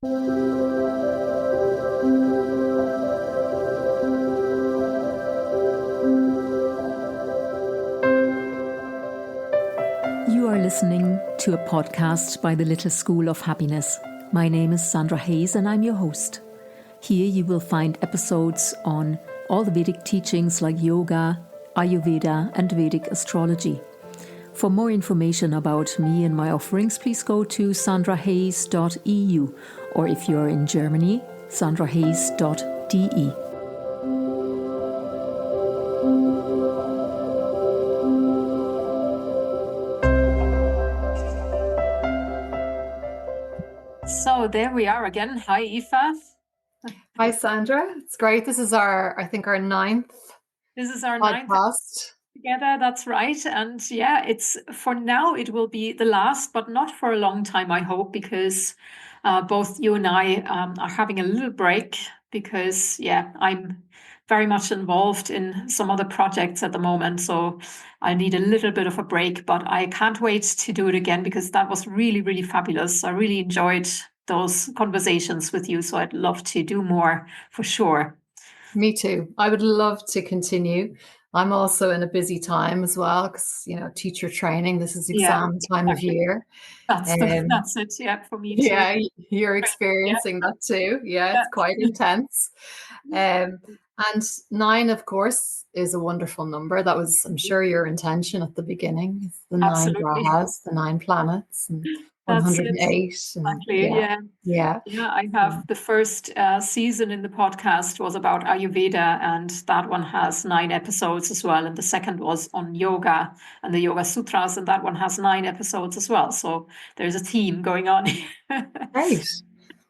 You are listening to a podcast by the Little School of Happiness. My name is Sandra Hayes and I'm your host. Here you will find episodes on all the Vedic teachings like yoga, Ayurveda and Vedic Astrology. For more information about me and my offerings, please go to sandrahayes.eu, or if you're in Germany, sandrahayes.de. So there we are again. Hi, Aoife. Hi, Sandra. It's great. This is our ninth. This is our podcast. Ninth together. That's right. And yeah, it's for now, it will be the last, but not for a long time, I hope, because both you and I are having a little break because, yeah, I'm very much involved in some other projects at the moment. So I need a little bit of a break, but I can't wait to do it again because that was really, really fabulous. I really enjoyed those conversations with you. So I'd love to do more for sure. Me too. I would love to continue. I'm also in a busy time as well because, teacher training, this is exam time of year. That's it, yeah, for me too. Yeah, you're experiencing that too. Yeah, it's quite intense. And 9, of course, is a wonderful number. That was, I'm sure, your intention at the beginning. It's the Absolutely. 9 grahas, the 9 planets, and 108. Exactly. Yeah. I have the first season in the podcast was about Ayurveda, and that one has 9 episodes as well. And the second was on yoga and the Yoga Sutras, and that one has 9 episodes as well. So there's a theme going on. Great.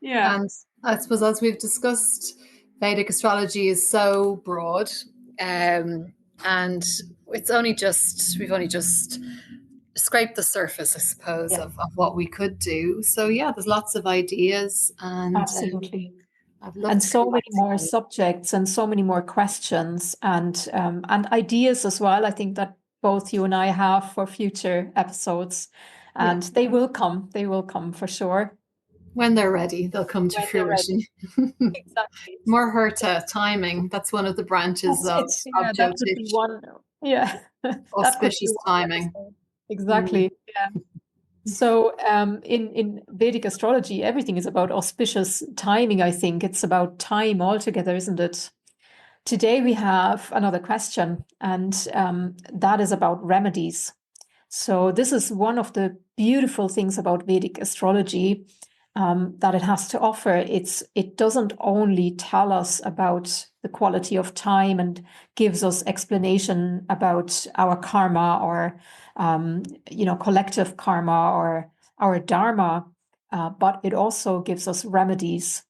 Yeah. And I suppose, as we've discussed, Vedic astrology is so broad, and we've only just scrape the surface, I suppose, of what we could do. So yeah, there's lots of ideas, and absolutely, and so many more subjects and so many more questions and ideas as well. I think that both you and I have for future episodes, and they will come for sure. When they're ready, they'll come to fruition. Exactly. Muhurta, timing. That's one of the branches of that would be one. Yeah. Auspicious timing. Exactly. Yeah. So in Vedic astrology, everything is about auspicious timing. I think it's about time altogether, isn't it? Today we have another question, and that is about remedies. So this is one of the beautiful things about Vedic astrology that it has to offer. It doesn't only tell us about the quality of time and gives us explanation about our karma or collective karma or our dharma, but it also gives us remedies.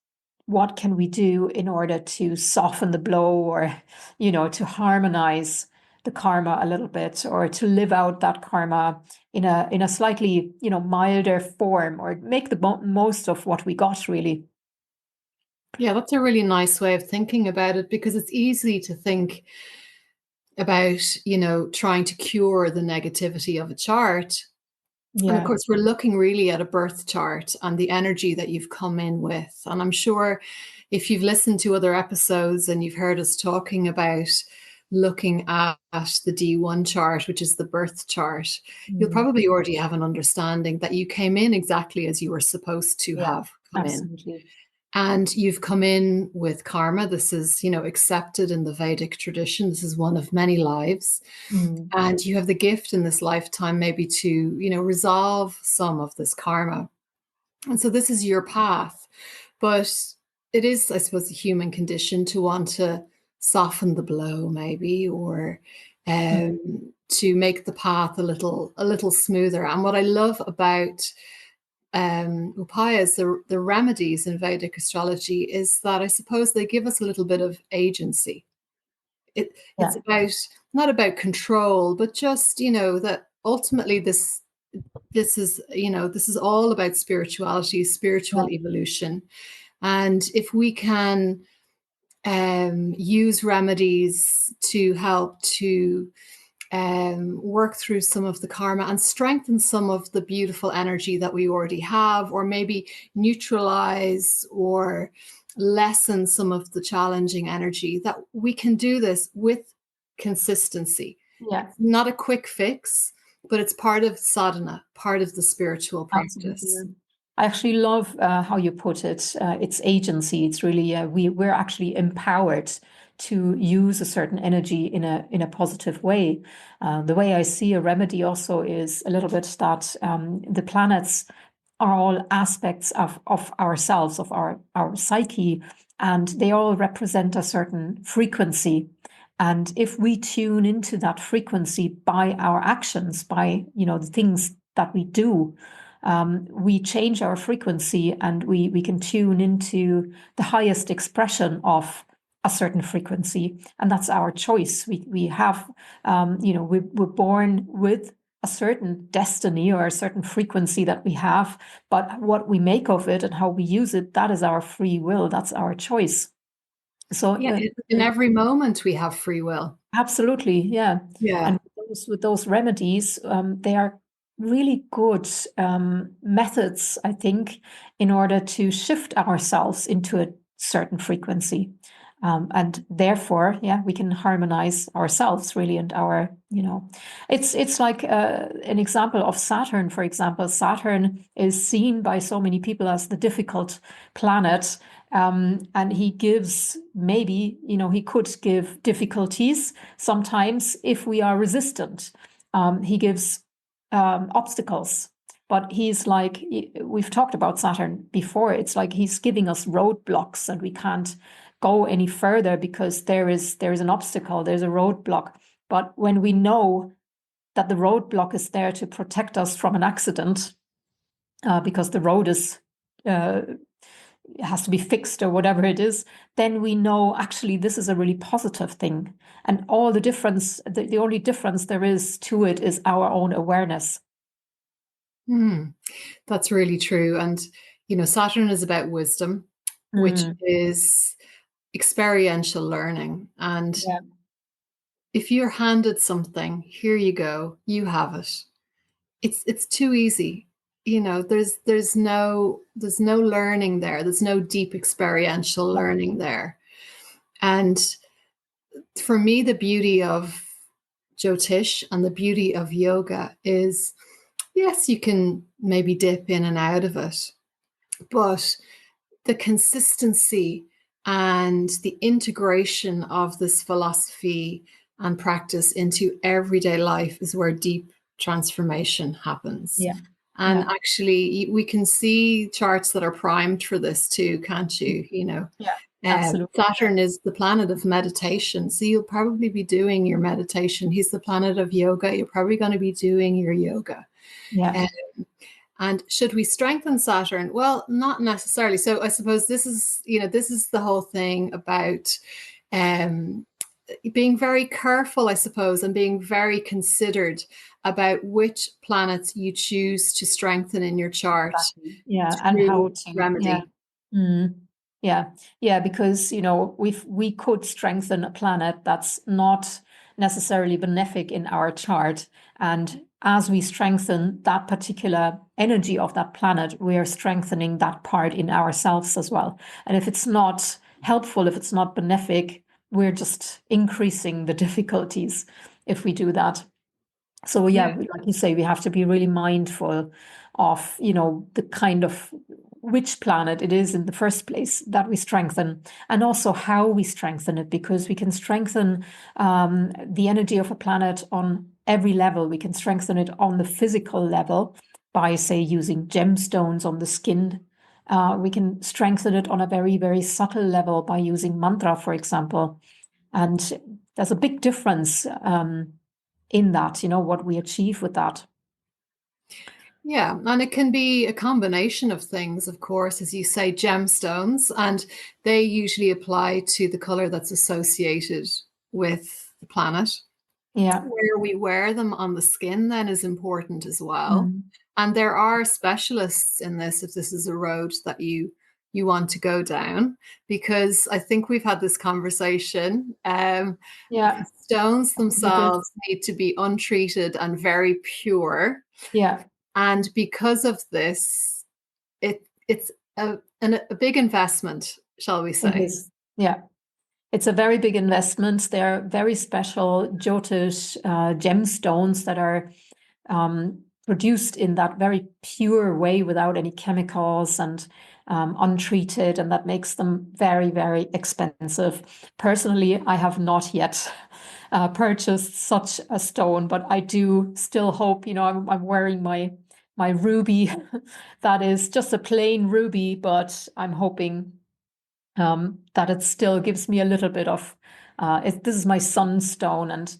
What can we do in order to soften the blow, or to harmonize the karma a little bit, or to live out that karma in a slightly milder form, or make the most of what we got, really? Yeah, that's a really nice way of thinking about it, because it's easy to think about trying to cure the negativity of a chart. Yeah. And of course, we're looking really at a birth chart and the energy that you've come in with. And I'm sure if you've listened to other episodes and you've heard us talking about looking at the D1 chart, which is the birth chart, you'll probably already have an understanding that you came in exactly as you were supposed to have come in. And you've come in with karma. This is, accepted in the Vedic tradition. This is one of many lives. And you have the gift in this lifetime maybe to, resolve some of this karma. And so this is your path. But it is, I suppose, the human condition to want to soften the blow maybe, or to make the path a little smoother. And what I love about upayas, the remedies in Vedic astrology, is that I suppose they give us a little bit of agency. It's not about control, but just, that ultimately this is all about spirituality, spiritual evolution. And if we can use remedies to help to work through some of the karma and strengthen some of the beautiful energy that we already have, or maybe neutralize or lessen some of the challenging energy, that we can do this with consistency. Yeah. It's not a quick fix, but it's part of sadhana, part of the spiritual practice. Absolutely. I actually love how you put it. It's agency. It's really we're actually empowered to use a certain energy in a positive way. The way I see a remedy also is a little bit that the planets are all aspects of ourselves, of our psyche, and they all represent a certain frequency. And if we tune into that frequency by our actions, by the things that we do, we change our frequency, and we can tune into the highest expression of a certain frequency, and that's our choice. We have, we're born with a certain destiny or a certain frequency that we have, but what we make of it and how we use it, that is our free will. That's our choice. So yeah, in every moment we have free will. Absolutely, yeah. Yeah. And with those remedies, they are really good methods, I think, in order to shift ourselves into a certain frequency. And therefore, yeah, we can harmonize ourselves really, and our, it's like an example of Saturn, for example. Saturn is seen by so many people as the difficult planet. And he gives, maybe, he could give difficulties sometimes if we are resistant. He gives obstacles, but he's like, we've talked about Saturn before, it's like he's giving us roadblocks, and we can't go any further because there is an obstacle, there's a roadblock. But when we know that the roadblock is there to protect us from an accident, because the road is has to be fixed or whatever it is, then we know actually this is a really positive thing. And all the difference, the only difference there is to it is our own awareness. That's really true. And, Saturn is about wisdom, which is experiential learning. And if you're handed something, here you go, you have it. It's too easy. There's no learning there. There's no deep experiential learning there. And for me, the beauty of Jyotish and the beauty of yoga is, yes, you can maybe dip in and out of it, but the consistency and the integration of this philosophy and practice into everyday life is where deep transformation happens. Yeah. And actually, we can see charts that are primed for this too, can't you? Yeah, absolutely. Saturn is the planet of meditation. So you'll probably be doing your meditation. He's the planet of yoga. You're probably going to be doing your yoga. Yeah. And should we strengthen Saturn? Well, not necessarily. So I suppose this is the whole thing about being very careful, I suppose, and being very considered about which planets you choose to strengthen in your chart. Exactly. Yeah, and how to remedy. Yeah, because we could strengthen a planet that's not necessarily benefic in our chart, and as we strengthen that particular energy of that planet, we are strengthening that part in ourselves as well. And if it's not helpful, if it's not benefic, we're just increasing the difficulties if we do that. So like you say, we have to be really mindful of, the kind of which planet it is in the first place that we strengthen, and also how we strengthen it, because we can strengthen the energy of a planet on every level. We can strengthen it on the physical level by, say, using gemstones on the skin. We can strengthen it on a very, very subtle level by using mantra, for example. And there's a big difference in that, what we achieve with that. Yeah, and it can be a combination of things, of course, as you say, gemstones, and they usually apply to the color that's associated with the planet. Yeah. Where we wear them on the skin then is important as well. And there are specialists in this, if this is a road that you you want to go down, because I think we've had this conversation. Yeah. Stones We did. themselves need to be untreated and very pure. Yeah. And because of this, it's a big investment, shall we It say. is. Yeah. It's a very big investment. They're very special Jyotish gemstones that are produced in that very pure way without any chemicals and untreated, and that makes them very, very expensive. Personally, I have not yet purchased such a stone, but I do still hope, I'm wearing my ruby that is just a plain ruby, but I'm hoping that it still gives me a little bit of this is my sunstone, and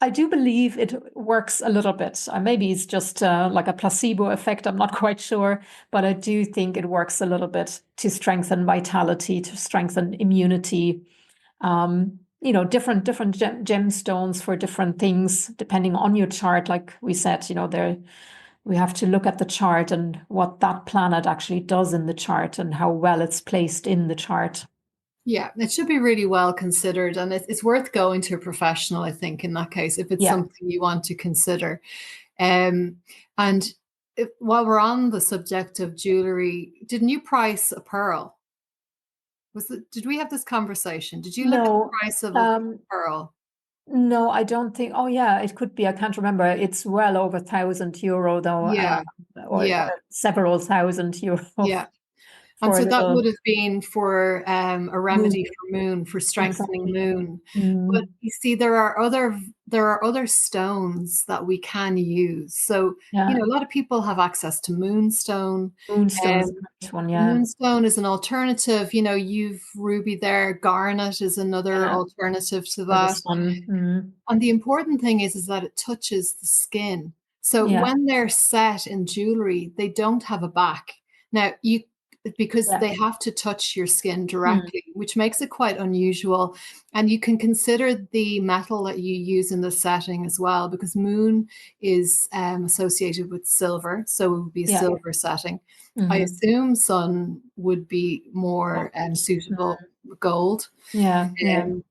I do believe it works a little bit. Maybe it's just like a placebo effect. I'm not quite sure, but I do think it works a little bit to strengthen vitality, to strengthen immunity. Different gemstones for different things depending on your chart. Like we said, we have to look at the chart and what that planet actually does in the chart and how well it's placed in the chart. Yeah, it should be really well considered, and it's worth going to a professional, I think, in that case, if it's something you want to consider. And while we're on the subject of jewelry, didn't you price a pearl? Did we have this conversation? Did you look at the price of a pearl? No, I don't think. Oh, yeah, it could be. I can't remember. It's well over €1,000 though, or several thousand euro. Yeah. And so that would have been for a remedy for moon, for strengthening moon. But you see, there are other stones that we can use. So, a lot of people have access to moonstone. Moonstone's one, yeah. Moonstone is an alternative. You've ruby there. Garnet is another alternative to that. And the important thing is that it touches the skin. So when they're set in jewelry, they don't have a back. Now, because they have to touch your skin directly, which makes it quite unusual. And you can consider the metal that you use in the setting as well, because moon is associated with silver, so it would be a silver setting. I assume sun would be more suitable, gold. The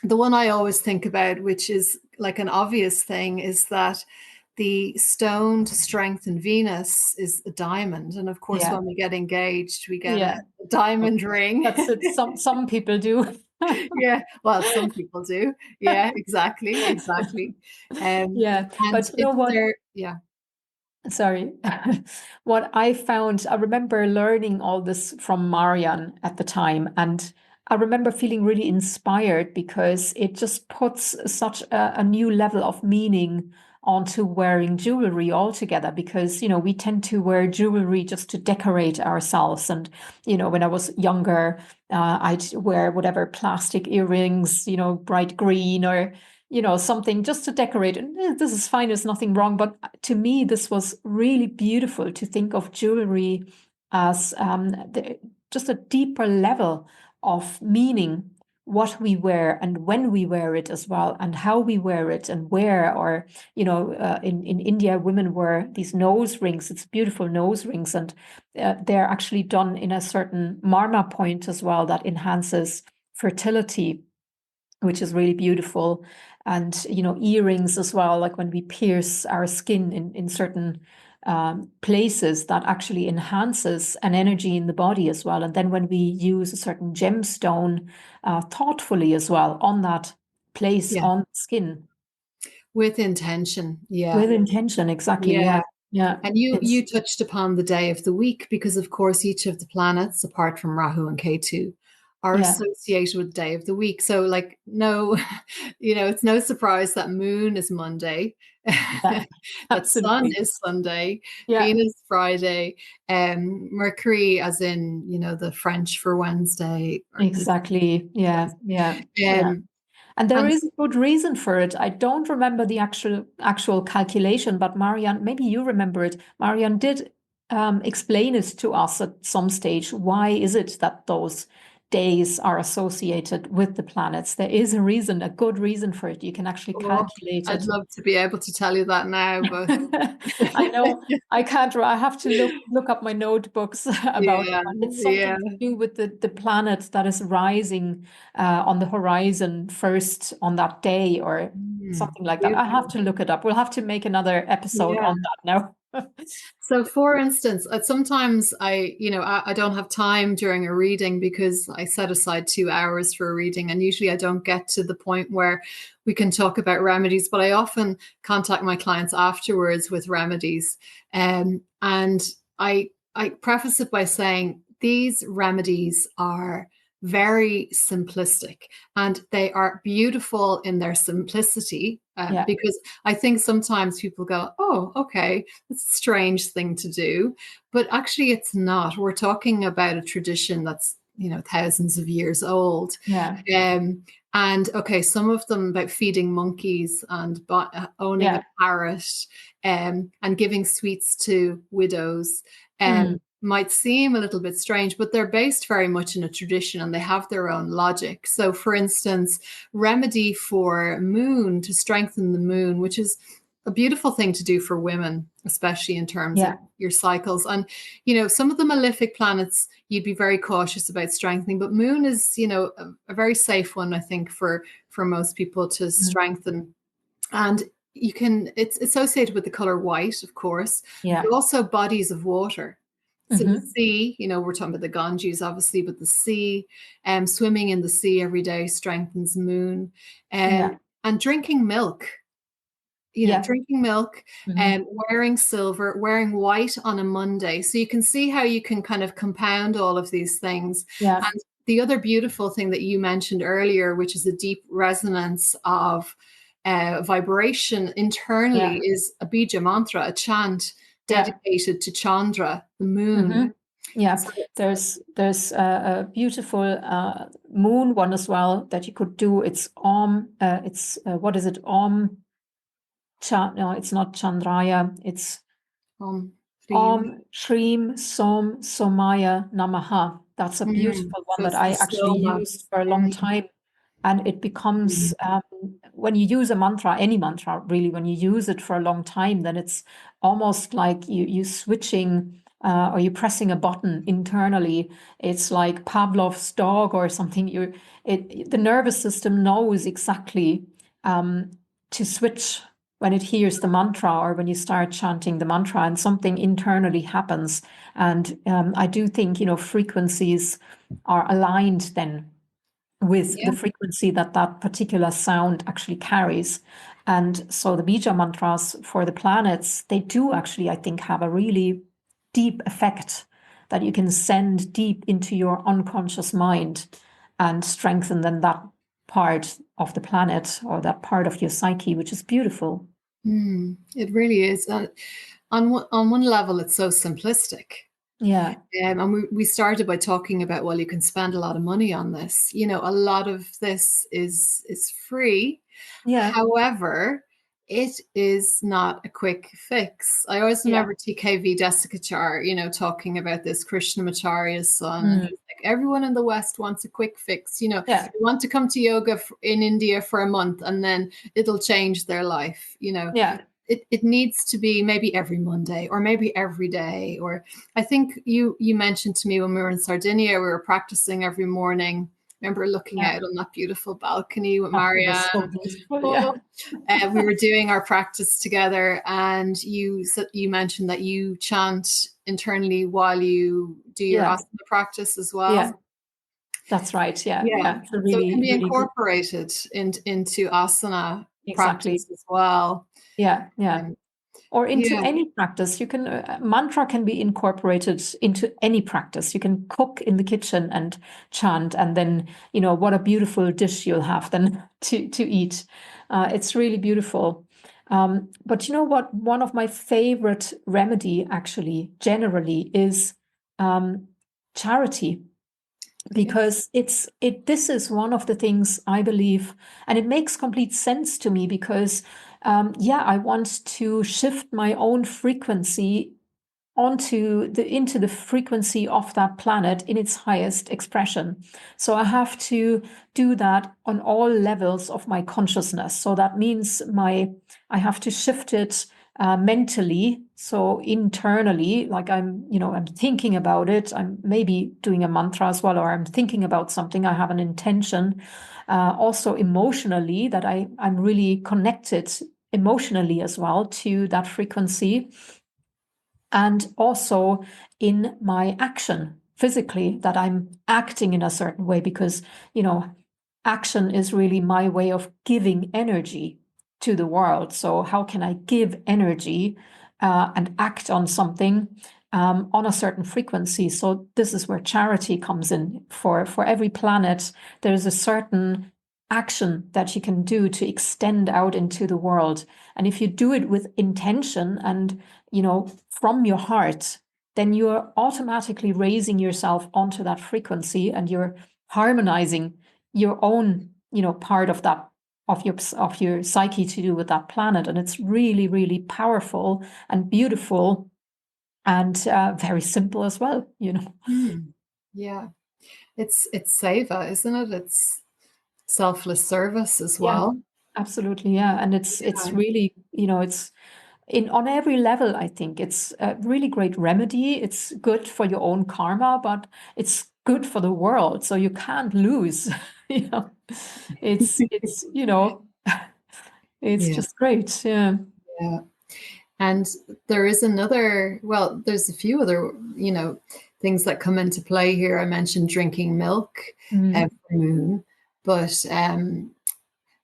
one I always think about, which is like an obvious thing, is that the stone to strengthen Venus is a diamond. And of course, when we get engaged, we get a diamond ring. That's it. Some people do. Yeah, well, some people do. Yeah, exactly. But you know what? Sorry. What I found, I remember learning all this from Marian at the time, and I remember feeling really inspired because it just puts such a new level of meaning onto wearing jewelry altogether, because we tend to wear jewelry just to decorate ourselves. And when I was younger, I'd wear whatever plastic earrings, bright green or something just to decorate. And this is fine, there's nothing wrong. But to me, this was really beautiful to think of jewelry as just a deeper level of meaning, what we wear and when we wear it as well, and how we wear it and where. Or in India, women wear these nose rings. It's beautiful nose rings, and they're actually done in a certain marma point as well that enhances fertility, which is really beautiful. And earrings as well, like when we pierce our skin in certain places, that actually enhances an energy in the body as well. And then when we use a certain gemstone thoughtfully as well on that place on the skin, with intention. With intention, exactly. Yeah. And you touched upon the day of the week, because of course each of the planets, apart from Rahu and Ketu, are associated with the day of the week. So like, no, it's no surprise that moon is Monday, that sun is Sunday, Venus Friday, Mercury, as in, the French for Wednesday. Exactly. Yeah. And there is a good reason for it. I don't remember the actual calculation, but Marianne, maybe you remember it. Marianne did explain it to us at some stage. Why is it that those days are associated with the planets. There is a reason, a good reason for it. You can actually calculate I'd it. love to be able to tell you that now, but I know I can't. I have to look up my notebooks about it. yeah, But it's yeah. something to do with the planet that is rising on the horizon first on that day, or something like that. I have to look it up. We'll have to make another episode Yeah. on that now. So, for instance, sometimes I don't have time during a reading because I set aside 2 hours for a reading, and usually I don't get to the point where we can talk about remedies. But I often contact my clients afterwards with remedies, and I preface it by saying these remedies are very simplistic, and they are beautiful in their simplicity, Yeah. because I think sometimes people go, "Oh, okay, it's a strange thing to do," but actually it's not. We're talking about a tradition that's, thousands of years old. Yeah. And okay, some of them about feeding monkeys and owning a parrot, and giving sweets to widows, might seem a little bit strange, but they're based very much in a tradition and they have their own logic. So, for instance, remedy for moon, to strengthen the moon, which is a beautiful thing to do for women, especially in terms of your cycles. And, some of the malefic planets you'd be very cautious about strengthening, but moon is, a very safe one, I think, for most people to strengthen. And it's associated with the color white, of course, but also bodies of water. So the sea, we're talking about the Ganges, obviously, but the sea, swimming in the sea every day strengthens moon. And drinking milk, drinking milk, and wearing silver, wearing white on a Monday. So you can see how you can kind of compound all of these things. Yeah. And the other beautiful thing that you mentioned earlier, which is a deep resonance of vibration internally, is a bija mantra, a chant dedicated to Chandra, the moon. Yeah, there's a beautiful moon one as well that you could do. It's what is it? No, it's not Chandraya. It's Shrim Som Somaya Namaha. That's a beautiful one So that I actually used for a long time. And it becomes, when you use a mantra, any mantra really, when you use it for a long time, then it's almost like you switching or you're pressing a button internally. It's like Pavlov's dog or something. The nervous system knows exactly to switch when it hears the mantra or when you start chanting the mantra, and something internally happens. And I do think, frequencies are aligned then with the frequency that particular sound actually carries. And so the bija mantras for the planets, they do actually, I think, have a really deep effect that you can send deep into your unconscious mind and strengthen then that part of the planet or that part of your psyche, which is beautiful. It really is. On one level, it's so simplistic. Yeah. And we started by talking about, well, you can spend a lot of money on this. A lot of this is free. Yeah. However, it is not a quick fix. I always remember TKV Desikachar, talking about this, Krishnamacharya's son. And he's like, everyone in the West wants a quick fix. They want to come to yoga in India for a month and then it'll change their life. It needs to be maybe every Monday or maybe every day. Or I think you mentioned to me when we were in Sardinia, we were practicing every morning. Remember looking out on that beautiful balcony with Marianne. So beautiful, we were doing our practice together, and you mentioned that you chant internally while you do your asana practice as well. Yeah, that's right. Yeah. So it can be incorporated into asana practice as well. Yeah. Or into any practice. You can mantra can be incorporated into any practice. You can cook in the kitchen and chant, and then what a beautiful dish you'll have then to eat. It's really beautiful. But you know what? One of my favorite remedy actually generally is charity. Because this is one of the things I believe, and it makes complete sense to me because I want to shift my own frequency into the frequency of that planet in its highest expression. So I have to do that on all levels of my consciousness. So that means I have to shift it mentally, so internally, like I'm thinking about it. I'm maybe doing a mantra as well, or I'm thinking about something. I have an intention. Also emotionally, that I'm really connected emotionally as well to that frequency. And also in my action physically, that I'm acting in a certain way, because, action is really my way of giving energy to the world. So how can I give energy and act on something on a certain frequency? So this is where charity comes in. For every planet, there's a certain action that you can do to extend out into the world. And if you do it with intention and, from your heart, then you're automatically raising yourself onto that frequency, and you're harmonizing your own, part of that, of your psyche to do with that planet. And it's really, really powerful and beautiful, and very simple as well, Yeah. It's seva, isn't it? It's selfless service as Yeah, well. absolutely. Yeah. And it's really, it's on every level. I think it's a really great remedy. It's good for your own karma, but it's good for the world. So you can't lose, it's, it's Yeah. just great. Yeah. Yeah. And there is there's a few other, things that come into play here. I mentioned drinking milk every moon, but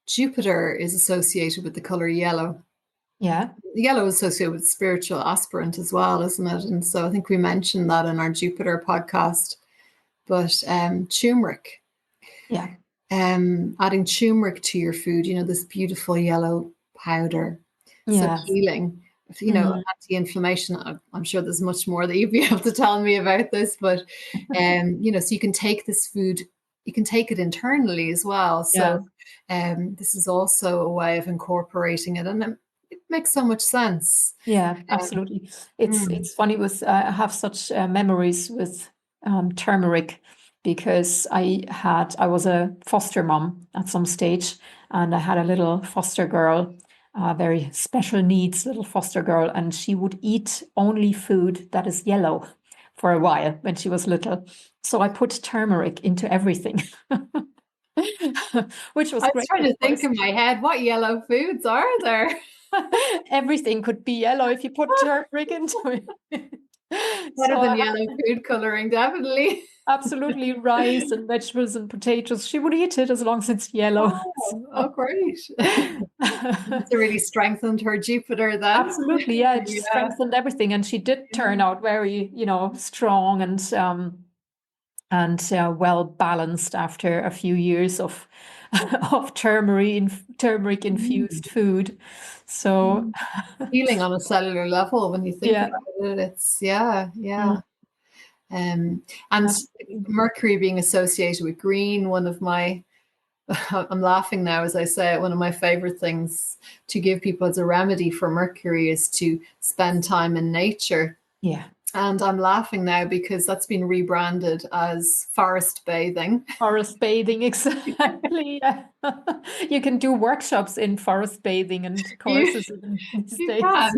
Jupiter is associated with the color yellow. Yeah. Yellow is associated with spiritual aspirant as well, isn't it? And so I think we mentioned that in our Jupiter podcast. But turmeric, Yeah. adding turmeric to your food, this beautiful yellow powder, so Yeah. healing, anti-inflammation. I'm sure there's much more that you'd be able to tell me about this, but so you can take this food, you can take it internally as well. So this is also a way of incorporating it, and it makes so much sense. Yeah, absolutely. It's funny with I have such memories with turmeric, because I was a foster mom at some stage, and I had a little foster girl, very special needs little foster girl, and she would eat only food that is yellow for a while when she was little. So I put turmeric into everything, which was I was great, trying of to think course. in my head, what yellow foods are there? Everything could be yellow if you put turmeric into it. Better So than yellow food coloring, definitely. absolutely, rice and vegetables and potatoes. She would eat it as long as it's yellow. Oh, great. It's really strengthened her Jupiter then. Absolutely, yeah, it Yeah. strengthened everything, and she did turn out very, strong and well balanced after a few years of of turmeric infused food. So Healing on a cellular level when you think yeah. about it. It's yeah. Mm, And absolutely. Mercury being associated with green, one of my I'm laughing now as I say it, one of my favorite things to give people as a remedy for Mercury is to spend time in nature. Yeah. And I'm laughing now because that's been rebranded as forest bathing. Forest bathing, exactly. Yeah. You can do workshops in forest bathing and You, courses in these you days. can.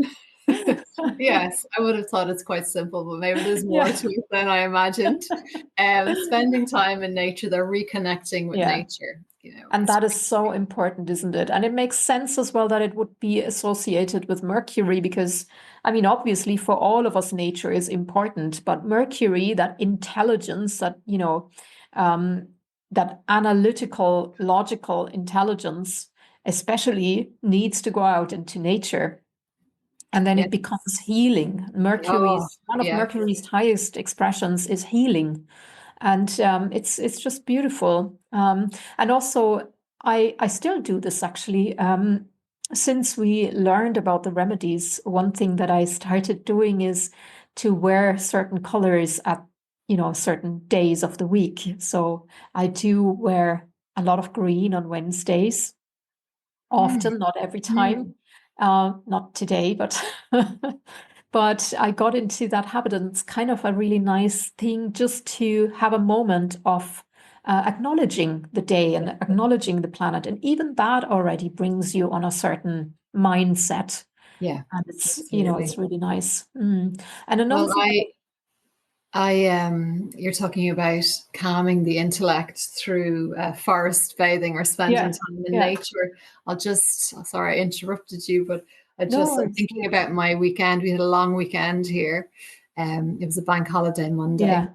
Yes, I would have thought it's quite simple, but maybe there's more Yeah. to it than I imagined. Spending time in nature, they're reconnecting with Yeah. nature. And that is so important, isn't it? And it makes sense as well that it would be associated with Mercury, because, I mean, obviously for all of us, nature is important, but Mercury, that intelligence, that analytical, logical intelligence, especially needs to go out into nature. And then it becomes Yes. healing. Oh, One of yeah. Mercury's highest expressions is healing. And it's just beautiful. And also, I still do this actually. Since we learned about the remedies, one thing that I started doing is to wear certain colors at certain days of the week. So I do wear a lot of green on Wednesdays, Mm, often, not every mm. time. Not today, but But I got into that habit, and it's kind of a really nice thing just to have a moment of acknowledging the day and acknowledging the planet. And even that already brings you on a certain mindset. Yeah, And it's, absolutely. it's really nice. And another Well, thing, you're talking about calming the intellect through forest bathing or spending yeah, time in yeah. nature. Sorry, I interrupted you, but I'm No, it's thinking about my weekend. We had a long weekend here. It was a bank holiday Monday, yeah.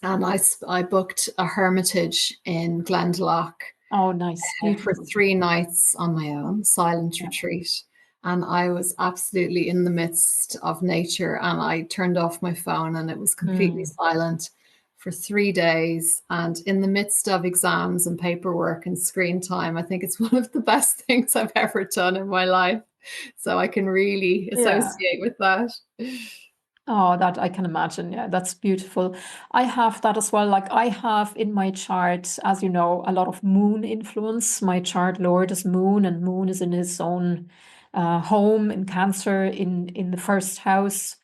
and I booked a hermitage in Glendalough Oh, nice. for Beautiful. 3 nights on my own, silent Yeah. retreat. And I was absolutely in the midst of nature, and I turned off my phone and it was completely Mm. silent for 3 days. And in the midst of exams and paperwork and screen time, I think it's one of the best things I've ever done in my life. So I can really Yeah. associate with that. Oh, that I can imagine. Yeah, that's beautiful. I have that as well. Like I have in my chart, as you know, a lot of moon influence. My chart lord is moon, and moon is in his own home in Cancer in the first house.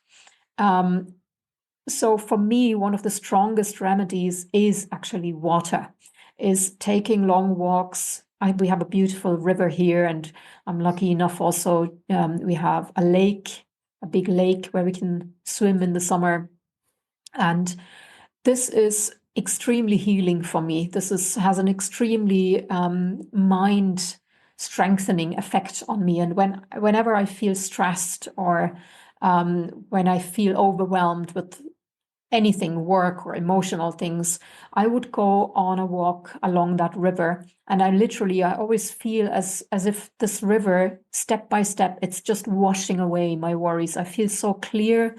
Um, so for me, one of the strongest remedies is actually water, is taking long walks. We have a beautiful river here, and I'm lucky enough also, we have a lake, a big lake where we can swim in the summer. And this is extremely healing for me. Has an extremely mind strengthening effect on me. And whenever I feel stressed or when I feel overwhelmed with anything, work or emotional things, I would go on a walk along that river. And I always feel as if this river, step by step, it's just washing away my worries. I feel so clear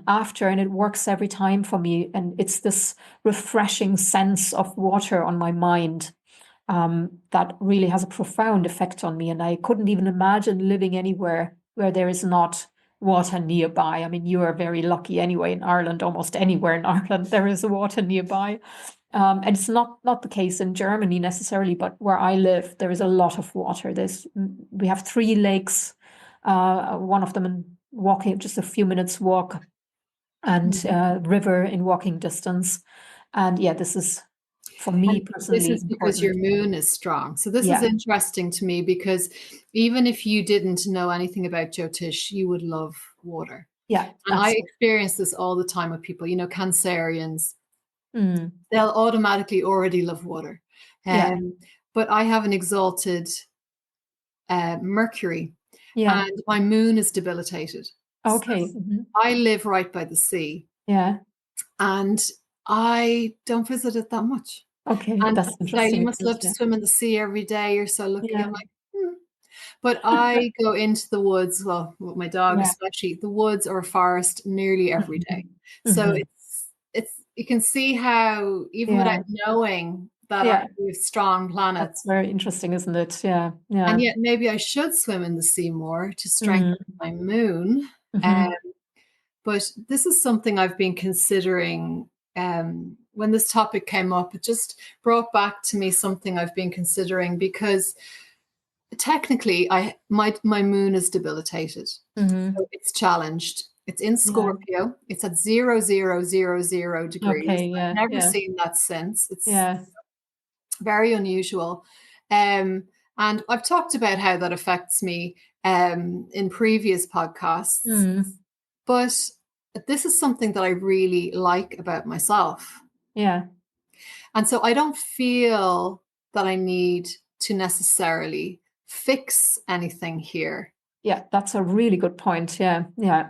after, and it works every time for me. And it's this refreshing sense of water on my mind that really has a profound effect on me. And I couldn't even imagine living anywhere where there is not water nearby. I mean, you are very lucky anyway in Ireland. Almost anywhere in Ireland there is water nearby, and it's not the case in Germany necessarily, but where I live there is a lot of water. We have 3 lakes, one of them in walking just a few minutes walk, and river in walking distance. And yeah, this is for me And this personally is because your important. moon is strong. So this is Yeah, interesting to me because even if you didn't know anything about Jyotish, you would love water. yeah, And I absolutely. experience this all the time with people, Cancerians, Mm, they'll automatically already love water. yeah, But I have an exalted Mercury yeah. and my moon is debilitated. So Okay. I live right by the sea Yeah. and I don't visit it that much. Okay, And that's people say, you interesting, must isn't love it? to Yeah. swim in the sea every day. You're so lucky. Yeah. I'm like, But I go into the woods, well, with my dog Yeah. especially, the woods or forest nearly every day. So Hmm. it's you can see how even without Yeah. knowing that Yeah. we have strong That's planets, very interesting, isn't it? Yeah. Yeah. and yet maybe I should swim in the sea more to strengthen Mm. my moon. Um, Hmm. but this is something I've been considering. When this topic came up, it just brought back to me something I've been considering because technically my moon is debilitated. Hmm. So it's challenged. It's in Yeah. Scorpio. It's at 0,000 degrees. Okay. I've Yeah. never Yeah. seen that since. It's Yeah. very unusual. Um, and I've talked about how that affects me in previous podcasts. Mm. But this is something that I really like about myself. Yeah. And so I don't feel that I need to necessarily fix anything here. Yeah. That's a really good point. Yeah. Yeah.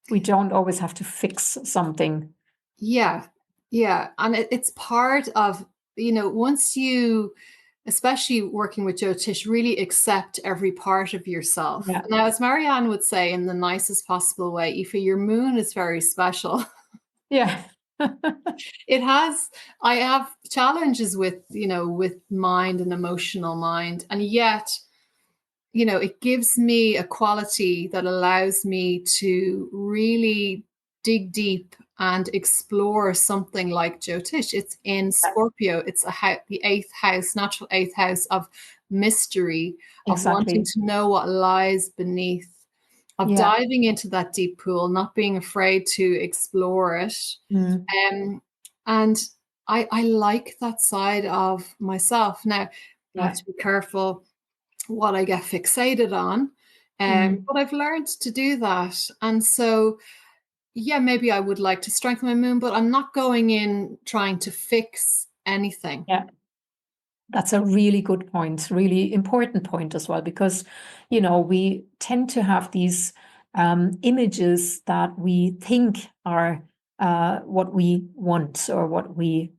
We don't always have to fix something. Yeah, yeah. And it's part of, once you, especially working with Jyotish, really accept every part of yourself. Yeah. Now, as Marianne would say in the nicest possible way, Aoife, your moon is very special. Yeah. It has, I have challenges with mind and emotional mind. And yet, it gives me a quality that allows me to really dig deep and explore something like Jyotish. It's in Scorpio. It's the eighth house, natural eighth house of mystery, of wanting Exactly. to know what lies beneath. diving into that deep pool, not being afraid to explore it. And I like that side of myself. Now, I have to be careful what I get fixated on. But I've learned to do that. And so, yeah, maybe I would like to strengthen my moon, but I'm not going in trying to fix anything. Yeah. That's a really good point, really important point as well, because, we tend to have these images that we think are what we want, or what we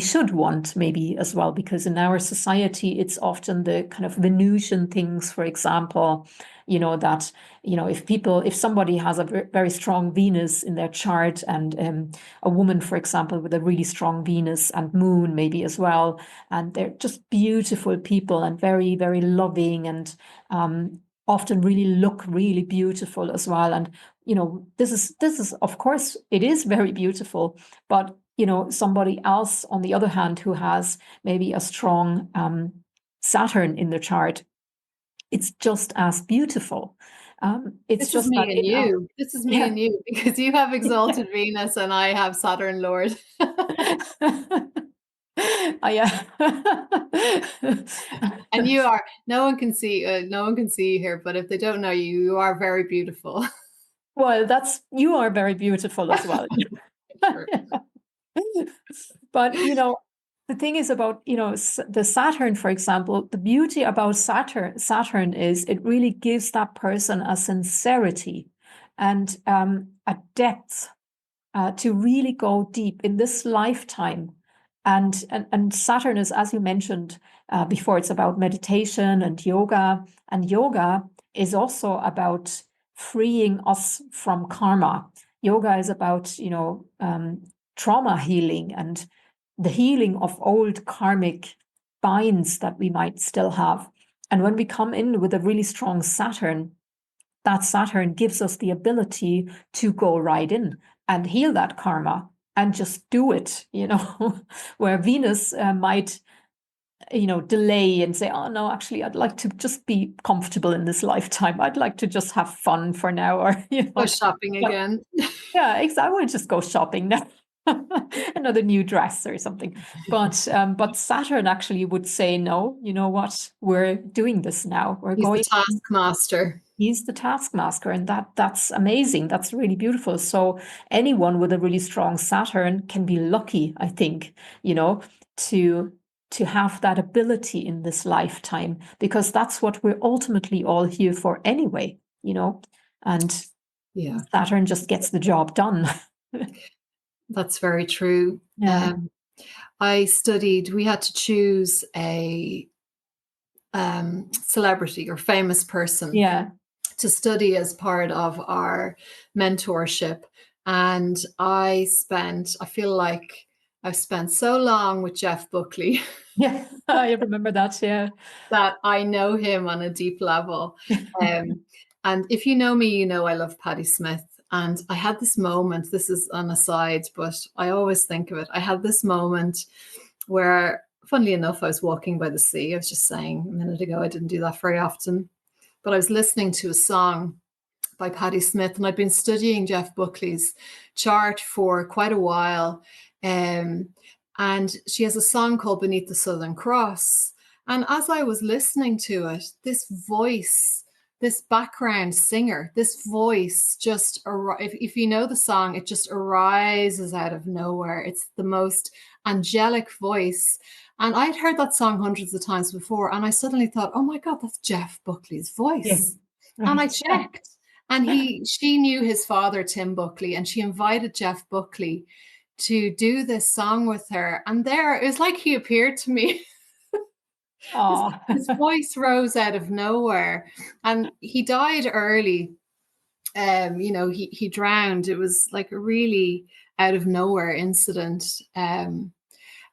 should want, maybe as well, because in our society, it's often the kind of Venusian things, for example, that, if somebody has a very strong Venus in their chart, and a woman, for example, with a really strong Venus and moon maybe as well, and they're just beautiful people and very, very loving, and often really look really beautiful as well. And, this is, of course, it is very beautiful, but, somebody else, on the other hand, who has maybe a strong Saturn in their chart, it's just as beautiful. It's This is just me that and you. This is me and you, because you have exalted Venus and I have Saturn Lord. Yeah. And you are, no one can see you here, but if they don't know you, you are very beautiful. Well, you are very beautiful as well. Sure. But, the thing is about, the Saturn, for example, the beauty about Saturn is it really gives that person a sincerity and a depth to really go deep in this lifetime. And Saturn is, as you mentioned before, it's about meditation and yoga. And yoga is also about freeing us from karma. Yoga is about, trauma healing and the healing of old karmic binds that we might still have. And when we come in with a really strong Saturn, that Saturn gives us the ability to go right in and heal that karma and just do it, where Venus might, delay and say, oh no, actually, I'd like to just be comfortable in this lifetime. I'd like to just have fun for now, or, Go shopping again. Yeah, exactly. I would just go shopping now. Another new dress or something. But Saturn actually would say, no, you know what? We're doing this now. He's the taskmaster. He's the taskmaster, and that's amazing. That's really beautiful. So anyone with a really strong Saturn can be lucky, I think, to have that ability in this lifetime, because that's what we're ultimately all here for anyway, and yeah, Saturn just gets the job done. That's very true. Yeah. We had to choose a celebrity or famous person to study as part of our mentorship. And I feel like I've spent so long with Jeff Buckley. Yeah, I remember that, yeah. That I know him on a deep level. And if you know me, you know I love Patti Smith. And I had this moment, this is an aside, but I always think of it. I had this moment where, funnily enough, I was walking by the sea. I was just saying a minute ago, I didn't do that very often. But I was listening to a song by Patti Smith, and I'd been studying Jeff Buckley's chart for quite a while. And she has a song called Beneath the Southern Cross. And as I was listening to it, this voice, this background singer, this voice just, if you know the song, it just arises out of nowhere. It's the most angelic voice. And I'd heard that song hundreds of times before, and I suddenly thought, oh my God, that's Jeff Buckley's voice. Yeah, right. And I checked, and she knew his father, Tim Buckley, and she invited Jeff Buckley to do this song with her. And there, it was like he appeared to me. His voice rose out of nowhere, and he died early. He drowned. It was like a really out of nowhere incident. And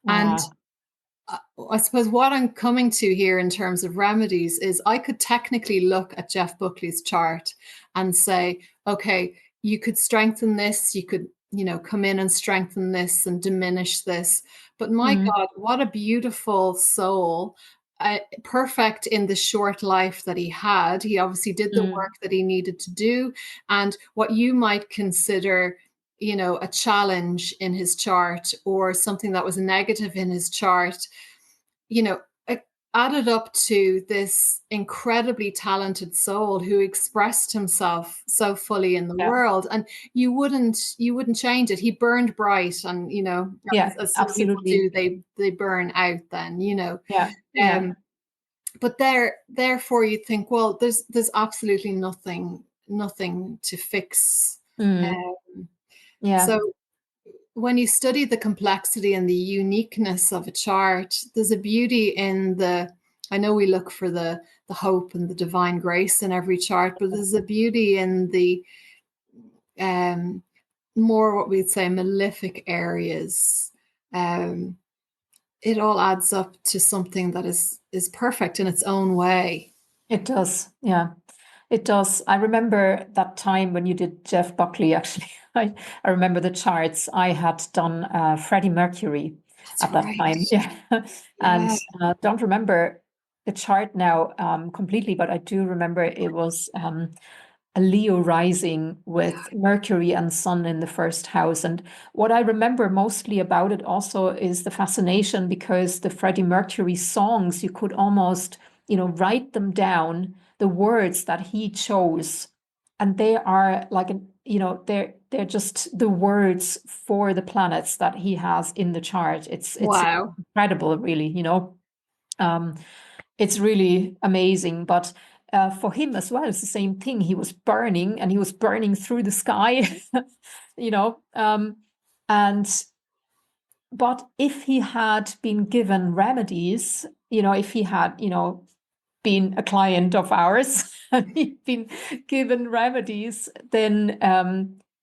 I suppose what I'm coming to here in terms of remedies is I could technically look at Jeff Buckley's chart and say, okay, you could strengthen this, you could, come in and strengthen this and diminish this. But my God, what a beautiful soul. perfect in the short life that he had. He obviously did the work that he needed to do. And what you might consider, a challenge in his chart or something that was negative in his chart, it added up to this incredibly talented soul who expressed himself so fully in the world. And you wouldn't change it. He burned bright, and as some people do, they burn out then, but therefore you think, well, there's absolutely nothing to fix. So when you study the complexity and the uniqueness of a chart, there's a beauty in I know we look for the hope and the divine grace in every chart, but there's a beauty in the more what we'd say malefic areas. It all adds up to something that is perfect in its own way. It does, yeah. It does. I remember that time when you did Jeff Buckley, actually. I remember the charts. I had done Freddie Mercury at that time. Yeah. And don't remember the chart now completely, but I do remember it was a Leo rising with Mercury and Sun in the first house. And what I remember mostly about it also is the fascination, because the Freddie Mercury songs, you could almost, write them down, the words that he chose. And they are like, they're just the words for the planets that he has in the chart. It's wow. Incredible, really, it's really amazing. But for him as well, it's the same thing. He was burning, and he was burning through the sky, but if he had been given remedies, if he had, been a client of ours and he'd been given remedies, then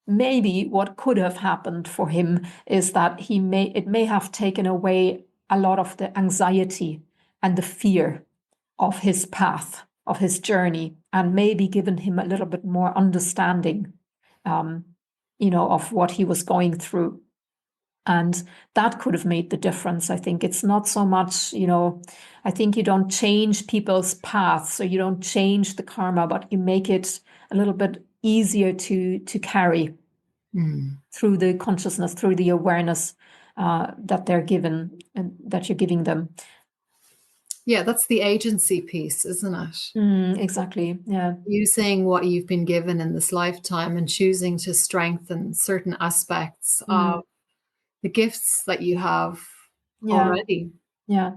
maybe what could have happened for him is that it may have taken away a lot of the anxiety and the fear of his path, of his journey, and maybe given him a little bit more understanding, of what he was going through. And that could have made the difference. I think it's not so much, I think you don't change people's paths, so you don't change the karma, but you make it a little bit easier to carry through the consciousness, through the awareness that they're given and that you're giving them. Yeah, that's the agency piece, isn't it? Exactly. Yeah. Using what you've been given in this lifetime and choosing to strengthen certain aspects of the gifts that you have already. Yeah.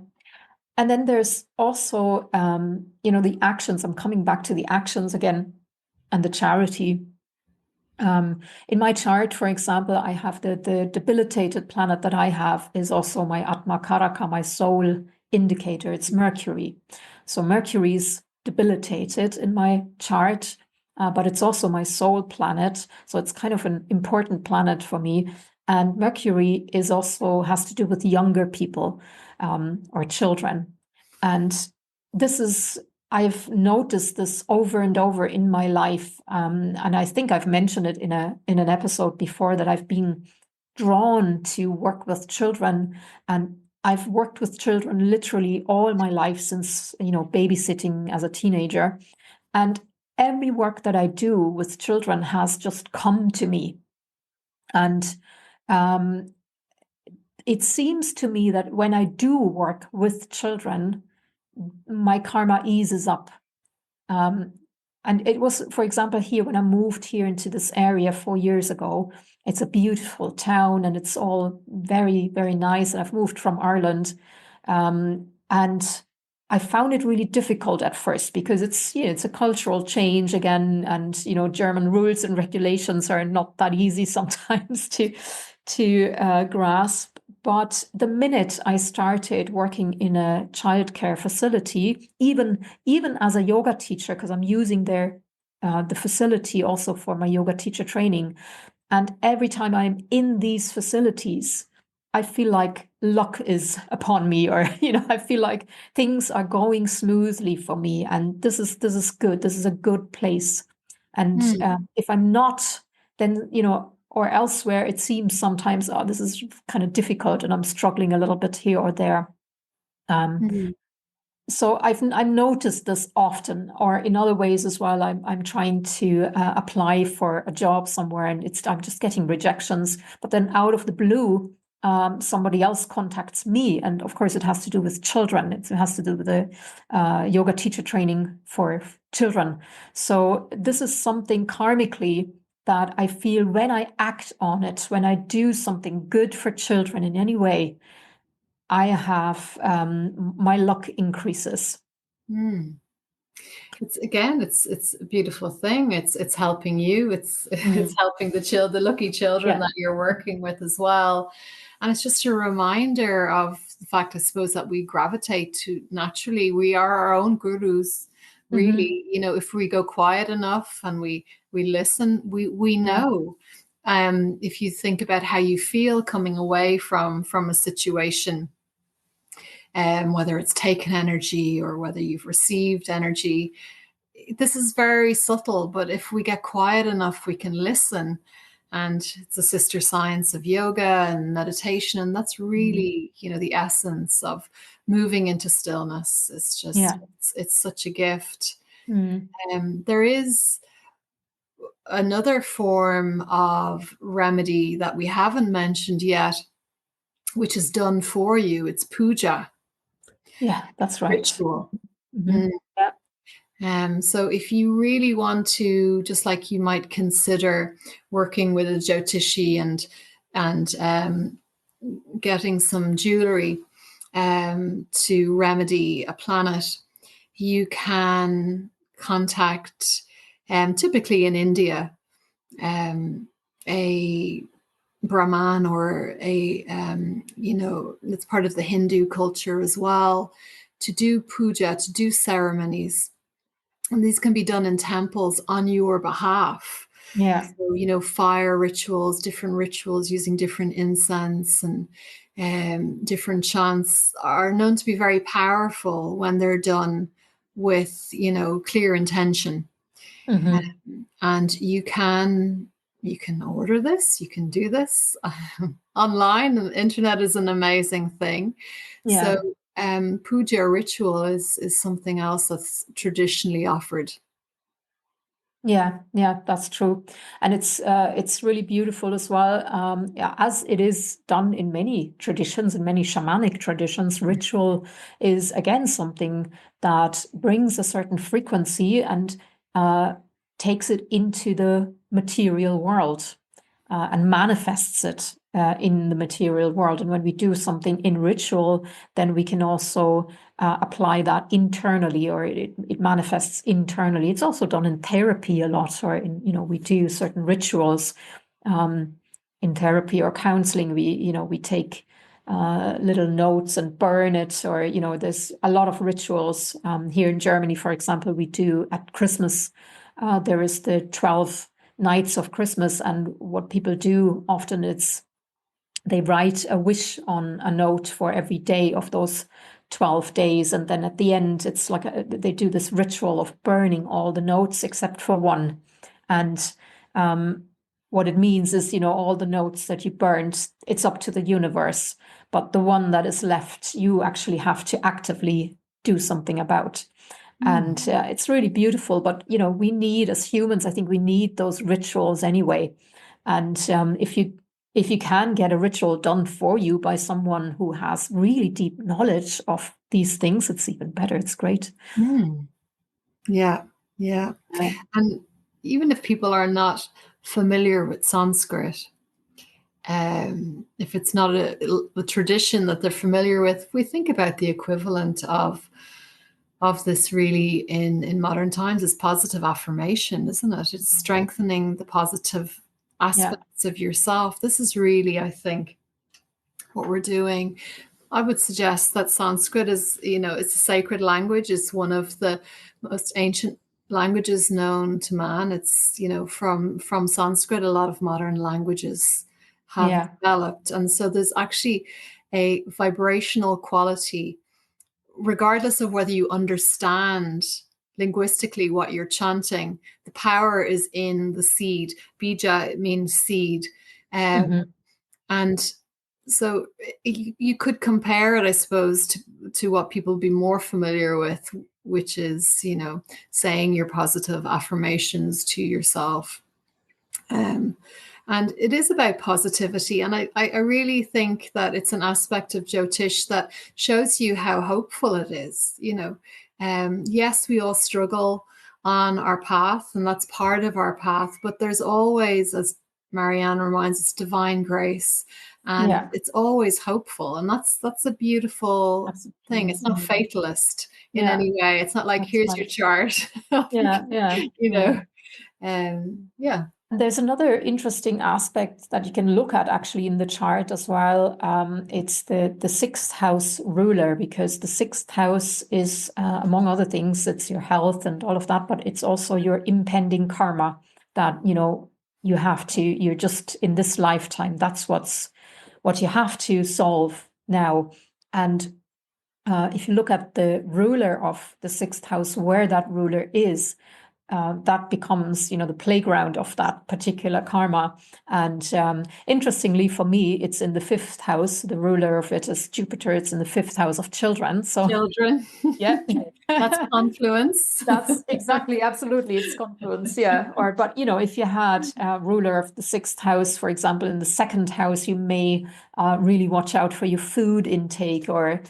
And then there's also, the actions. I'm coming back to the actions again and the charity. In my chart, for example, I have the debilitated planet that I have is also my Atma Karaka, my soul indicator. It's Mercury. So Mercury is debilitated in my chart, but it's also my soul planet. So it's kind of an important planet for me. And Mercury is also has to do with younger people or children. And I've noticed this over and over in my life, and I think I've mentioned it in an episode before, that I've been drawn to work with children, and I've worked with children literally all my life since babysitting as a teenager, and every work that I do with children has just come to me, and it seems to me that when I do work with children, my karma eases up. And it was, for example, here when I moved here into this area 4 years ago, it's a beautiful town and it's all very, very nice. And I've moved from Ireland. And I found it really difficult at first because it's a cultural change again. And, German rules and regulations are not that easy sometimes to grasp. But the minute I started working in a childcare facility, even as a yoga teacher, because I'm using the facility also for my yoga teacher training, and every time I'm in these facilities, I feel like luck is upon me, or I feel like things are going smoothly for me, and this is good. This is a good place, and if I'm not, then or elsewhere, it seems sometimes, this is kind of difficult and I'm struggling a little bit here or there. So I've noticed this often, or in other ways as well. I'm trying to apply for a job somewhere, and I'm just getting rejections. But then out of the blue, somebody else contacts me, and of course it has to do with children. It has to do with the yoga teacher training for children. So this is something karmically that I feel when I act on it, when I do something good for children in any way, I have my luck increases. Mm. It's a beautiful thing. It's helping you. It's helping the lucky children that you're working with as well. And it's just a reminder of the fact, I suppose, that we gravitate to naturally. We are our own gurus, really. You know, if we go quiet enough and we listen, we know. If you think about how you feel coming away from a situation, whether it's taken energy or whether you've received energy, this is very subtle, but if we get quiet enough, we can listen. And it's a sister science of yoga and meditation. And that's really, the essence of moving into stillness. It's just, it's such a gift. There is another form of remedy that we haven't mentioned yet, which is done for you. It's puja. Yeah, that's right. Ritual. So if you really want to, just like you might consider working with a Jyotishi and getting some jewelry to remedy a planet, you can contact, typically in India, a Brahman or it's part of the Hindu culture as well, to do puja, to do ceremonies. And these can be done in temples on your behalf. Yeah. So, fire rituals, different rituals using different incense and different chants are known to be very powerful when they're done with, clear intention. And you can order this, you can do this online. The internet is an amazing thing. Yeah. So puja ritual is something else that's traditionally offered. Yeah, that's true. And it's really beautiful as well. As it is done in many traditions, in many shamanic traditions, ritual is again something that brings a certain frequency and takes it into the material world and manifests it in the material world. And when we do something in ritual, then we can also apply that internally, or it manifests internally. It's also done in therapy a lot, or we do certain rituals in therapy or counseling. We take little notes and burn it, or there's a lot of rituals here in Germany. For example, we do at Christmas. There is the 12 nights of Christmas, and what people do often is they write a wish on a note for every day of those 12 days, and then at the end it's like they do this ritual of burning all the notes except for one. And what it means is, all the notes that you burned, it's up to the universe, but the one that is left, you actually have to actively do something about. And it's really beautiful. But, we need, as humans, I think we need those rituals anyway. And if you can get a ritual done for you by someone who has really deep knowledge of these things, it's even better. It's great. Yeah. And even if people are not familiar with Sanskrit, if it's not a tradition that they're familiar with, we think about the equivalent of this really in modern times is positive affirmation, isn't it? It's strengthening the positive aspects of yourself. This is really, I think, what we're doing. I would suggest that Sanskrit is, it's a sacred language. It's one of the most ancient languages known to man. It's, from Sanskrit, a lot of modern languages have developed. And so there's actually a vibrational quality, regardless of whether you understand linguistically what you're chanting. The power is in the seed. Bija means seed. And So you could compare it, I suppose, to what people be more familiar with, which is, saying your positive affirmations to yourself. And it is about positivity. And I really think that it's an aspect of Jyotish that shows you how hopeful it is. Yes, we all struggle on our path, and that's part of our path, but there's always, as Marianne reminds us, divine grace. And it's always hopeful. And that's a beautiful thing. It's not fatalist in any way. It's not like, here's your chart. There's another interesting aspect that you can look at actually in the chart as well. It's the sixth house ruler, because the sixth house is, among other things, it's your health and all of that, but it's also your impending karma that, you're just in this lifetime. That's what you have to solve now. And if you look at the ruler of the sixth house, where that ruler is, that becomes, the playground of that particular karma. And interestingly for me, it's in the fifth house. The ruler of it is Jupiter. It's in the fifth house of children. So children. Yeah. That's confluence. That's exactly, absolutely. It's confluence. Yeah. But if you had a ruler of the sixth house, for example, in the second house, you may really watch out for your food intake, or,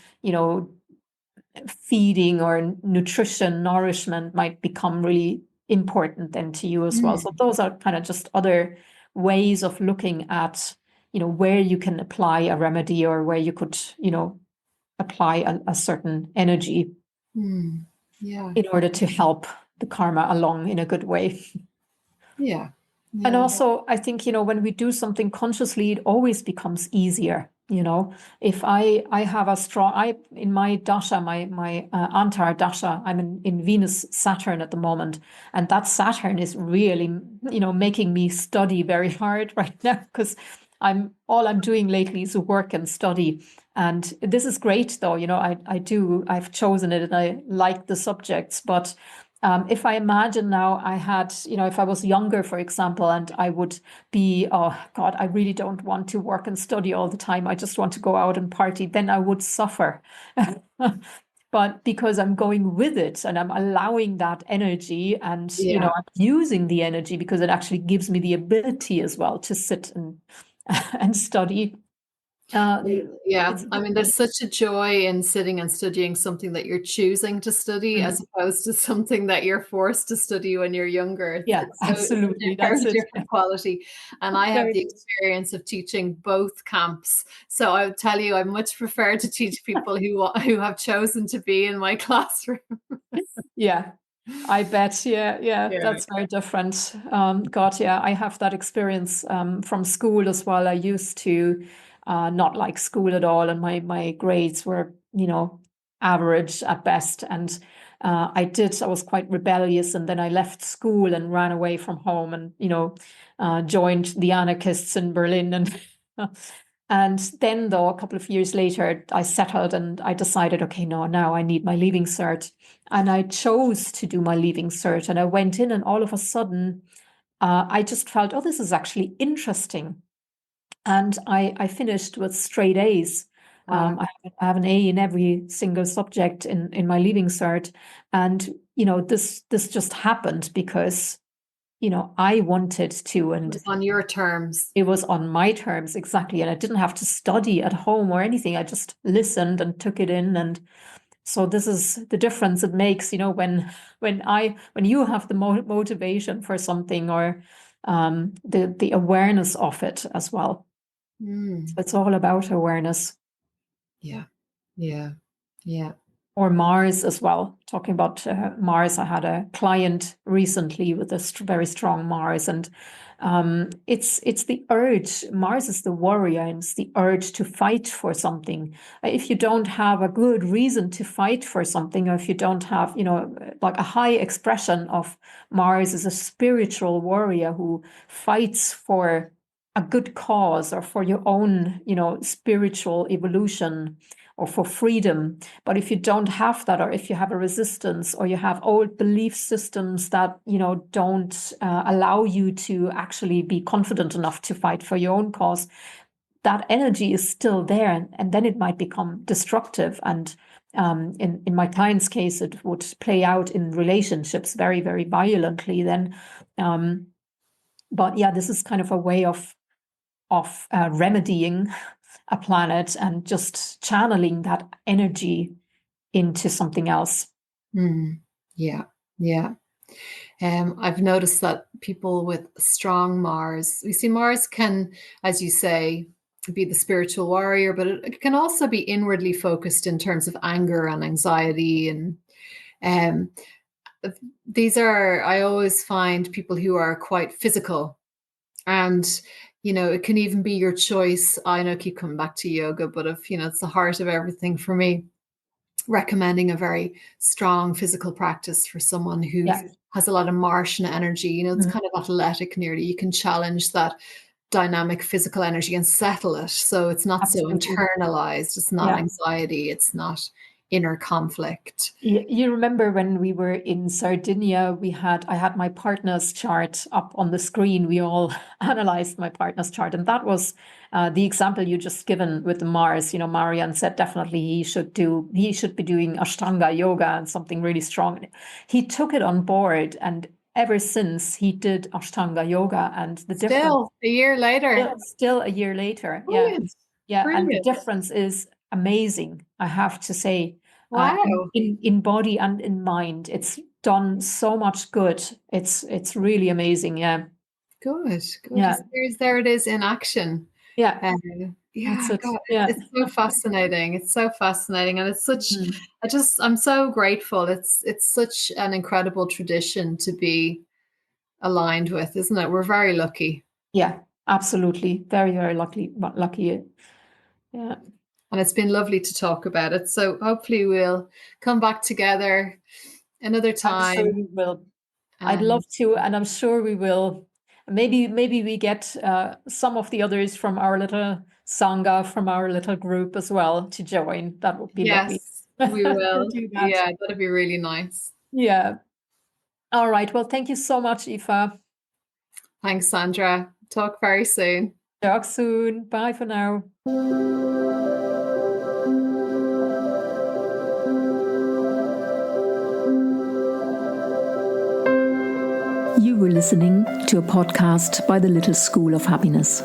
feeding or nutrition, nourishment might become really important then to you as well. So those are kind of just other ways of looking at, where you can apply a remedy, or where you could, apply a certain energy in order to help the karma along in a good way. Yeah. And also, I think, when we do something consciously, it always becomes easier. If I have a strong, in my dasha, my Antar dasha, I'm in Venus Saturn at the moment, and that Saturn is really, making me study very hard right now, because all I'm doing lately is work and study. And this is great though, I've chosen it and I like the subjects, but if I imagine now I had, if I was younger, for example, and I would be, oh God, I really don't want to work and study all the time. I just want to go out and party, then I would suffer. But because I'm going with it and I'm allowing that energy, and, I'm using the energy, because it actually gives me the ability as well to sit and study. I mean, there's such a joy in sitting and studying something that you're choosing to study, as opposed to something that you're forced to study when you're younger. It's absolutely. That's a different quality. And I have the experience of teaching both camps. So I would tell you, I much prefer to teach people who have chosen to be in my classroom. Yeah. I bet. Yeah. That's very different. I have that experience from school as well. I used to not like school at all, and my grades were, average at best. And I was quite rebellious, and then I left school and ran away from home, and joined the anarchists in Berlin. And and then, though, a couple of years later, I settled and I decided, okay, no, now I need my leaving cert. And I chose to do my leaving cert. And I went in, and all of a sudden, I just felt, oh, this is actually interesting. And I finished with straight A's. Wow. I have an A in every single subject in my leaving cert. And, this just happened because, I wanted to. And it was on your terms. It was on my terms, exactly. And I didn't have to study at home or anything. I just listened and took it in. And so this is the difference it makes, when you have the motivation for something, or the awareness of it as well. So it's all about awareness. Yeah. Or Mars as well. Talking about Mars, I had a client recently with a very strong Mars, and it's the urge. Mars is the warrior, and it's the urge to fight for something. If you don't have a good reason to fight for something, or if you don't have, like a high expression of Mars is a spiritual warrior who fights for a good cause, or for your own, spiritual evolution, or for freedom. But if you don't have that, or if you have a resistance, or you have old belief systems that, don't allow you to actually be confident enough to fight for your own cause, that energy is still there, and then it might become destructive. And in my client's case, it would play out in relationships very, very violently then. But yeah, this is kind of a way of remedying a planet and just channeling that energy into something else. Yeah. I've noticed that people with strong Mars, we see Mars can, as you say, be the spiritual warrior, but it can also be inwardly focused in terms of anger and anxiety. And these are, I always find people who are quite physical. And, it can even be your choice. I know I keep coming back to yoga, but if, it's the heart of everything for me, recommending a very strong physical practice for someone who has a lot of Martian energy. It's kind of athletic nearly. You can challenge that dynamic physical energy and settle it. So it's not so internalized. It's not anxiety. It's not inner conflict. You remember when we were in Sardinia, I had my partner's chart up on the screen. We all analyzed my partner's chart, and that was the example you just given with the Mars. Marianne said definitely he should be doing Ashtanga yoga and something really strong. He took it on board, and ever since he did Ashtanga yoga, and the difference still a year later. Still a year later. Brilliant. Yeah. Brilliant. And the difference is amazing, I have to say. Wow. In body and in mind, it's done so much good. It's really amazing. Yeah. Good. Yeah. There it is in action. Yeah. God, it's so fascinating. It's so fascinating, and it's such. I'm so grateful. It's such an incredible tradition to be aligned with, isn't it? We're very lucky. Yeah, absolutely, very, very lucky. Yeah. And it's been lovely to talk about it. So hopefully we'll come back together another time. I'm sure we will. I'd love to, and I'm sure we will. Maybe we get some of the others from our little Sangha, from our little group as well to join. That would be lovely. Yes, we will. Do that. Yeah, that'd be really nice. Yeah. All right. Well, thank you so much, Aoife. Thanks, Sandra. Talk very soon. Talk soon. Bye for now. You were listening to a podcast by the Little School of Happiness.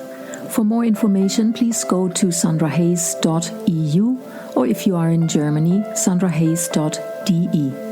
For more information, please go to sandrahayes.eu, or if you are in Germany, sandrahayes.de.